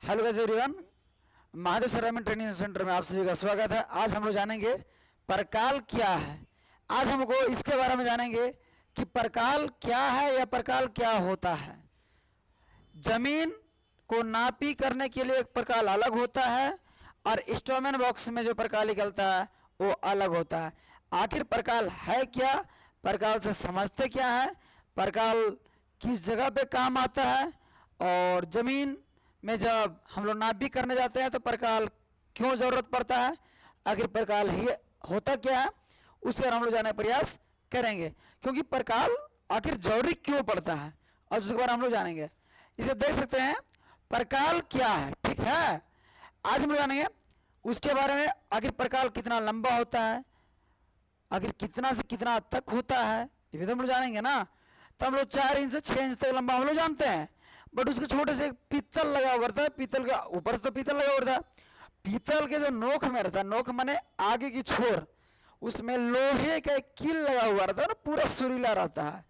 Hello guys everyone, Mahadev sir training centre में आप सभी का स्वागत है। आज हम लोग जानेंगे परकाल क्या है। आज हमको इसके बारे में जानेंगे कि परकाल क्या है या परकाल क्या होता है। जमीन को नापी करने के लिए एक परकाल अलग होता है और इंस्ट्रूमेंट बॉक्स में जो परकाल निकलता है वो अलग होता है। आखिर परकाल है क्या, परकाल से समझते क्या है, परकाल किस जगह पे काम आता है, और ज़मीन में जब हम लोग नापी करने जाते हैं तो परकाल क्यों ज़रूरत पड़ता है, आखिर परकाल ही होता क्या है, उसके बारे में हम लोग जानने का प्रयास करेंगे। क्योंकि परकाल आखिर जरूरी क्यों पड़ता है और उसके बारे में हम लोग जानेंगे। इसे देख सकते हैं परकाल क्या है, ठीक है। आज हम लोग जानेंगे उसके बारे में, आखिर परकाल कितना लंबा होता है, आखिर कितना से कितना तक होता है, ये भी तो हम लोग जानेंगे ना। तो हम लोग 4 इंच से 6 इंच तक लंबा हम लोग जानते हैं, बट उसके छोटे से पीतल लगा हुआ रहता है, पीतल का ऊपर से तो पीतल लगा हुआ रहता है, पीतल के जो नोक में रहता है, नोक माने आगे की छोर, उसमें लोहे का एक कील लगा हुआ रहता है ना, पूरा सुरीला रहता है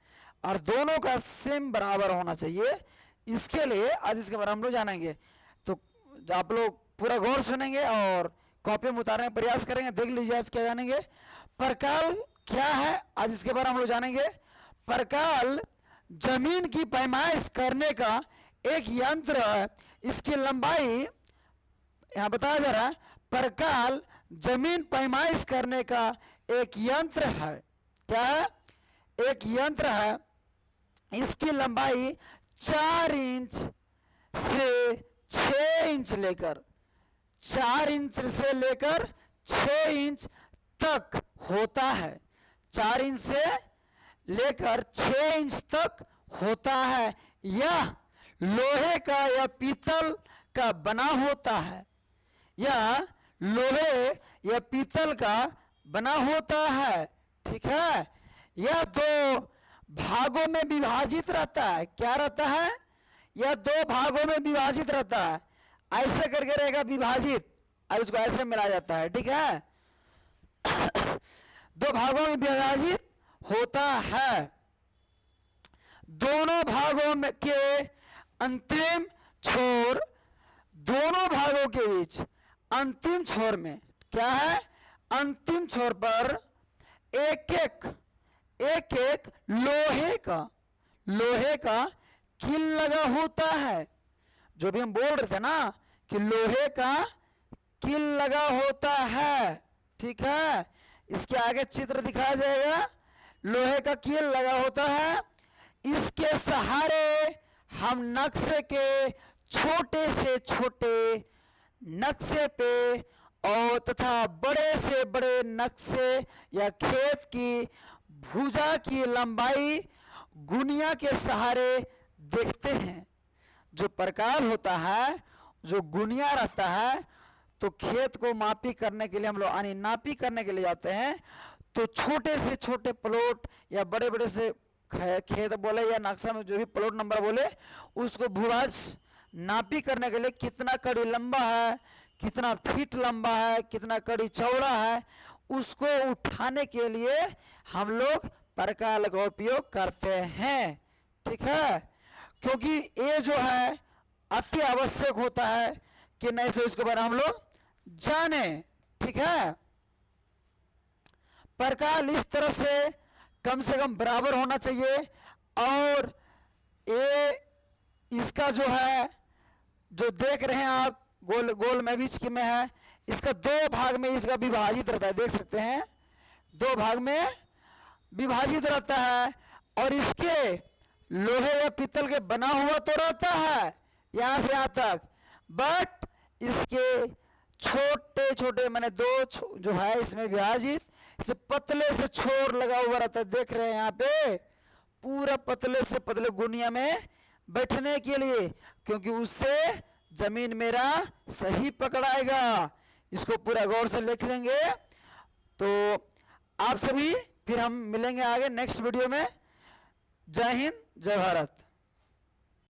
और दोनों का सेम बराबर होना चाहिए। इसके लिए आज इसके बारे में हम लोग जानेंगे। तो आप लोग पूरा गौर सुनेंगे और कॉपी में उतारने का प्रयास करेंगे। देख लीजिए आज क्या जानेंगे, परकाल क्या है, आज इसके बारे में हम लोग जानेंगे। परकाल जमीन की पैमाइश करने का एक यंत्र है। इसकी लंबाई यहां बताया जा रहा है, परकाल जमीन पैमाइश करने का एक यंत्र है। क्या है? एक यंत्र है। इसकी लंबाई 4 इंच से 6 इंच लेकर 4 इंच से लेकर 6 इंच तक होता है। 4 इंच से लेकर 6 इंच तक होता है। यह लोहे का या पीतल का बना होता है। यह लोहे या पीतल का बना होता है, ठीक है। यह 2 भागों में विभाजित रहता है। क्या रहता है? यह 2 भागों में विभाजित रहता है। ऐसे करके रहेगा विभाजित और उसको ऐसे मिलाया जाता है, ठीक है। 2 भागों में विभाजित होता है। दोनों भागों में के अंतिम छोर, दोनों भागों के बीच अंतिम छोर में क्या है, अंतिम छोर पर एक एक लोहे का कील लगा होता है। जो भी हम बोल रहे थे ना कि लोहे का कील लगा होता है, ठीक है। इसके आगे चित्र दिखाया जाएगा, लोहे का कील लगा होता है। इसके सहारे हम नक्शे के छोटे से छोटे नक्शे पे और तथा बड़े से बड़े नक्शे या खेत की भुजा की लंबाई गुनिया के सहारे देखते हैं। जो परकाल होता है, जो गुनिया रहता है, तो खेत को मापी करने के लिए हम लोग यानी नापी करने के लिए जाते हैं। तो छोटे से छोटे प्लॉट या बड़े बड़े से खेत बोले या नक्शा में जो भी प्लॉट नंबर बोले, उसको भूभाज नापी करने के लिए कितना कड़ी लंबा है, कितना फीट लंबा है, कितना कड़ी चौड़ा है, उसको उठाने के लिए हम लोग परकाल का उपयोग करते हैं, ठीक है। क्योंकि ये जो है अति आवश्यक होता है कि नहीं से इसके बारे में हम लोग जाने, ठीक है। परकाल इस तरह से कम बराबर होना चाहिए और ये इसका जो है, जो देख रहे हैं आप गोल गोल में बीच में है, इसका 2 भाग में इसका विभाजित रहता है। देख सकते हैं 2 भाग में विभाजित रहता है और इसके लोहे या पीतल के बना हुआ तो रहता है यहां से यहां तक, बट इसके छोटे छोटे मैंने 2 जो है इसमें विभाजित, इसे पतले से छोर लगा हुआ रहता है। देख रहे हैं यहाँ पे पूरा पतले से पतले गुनिया में बैठने के लिए, क्योंकि उससे जमीन मेरा सही पकड़ाएगा। इसको पूरा गौर से लिख लेंगे। तो आप सभी फिर हम मिलेंगे आगे नेक्स्ट वीडियो में। जय हिंद, जय भारत।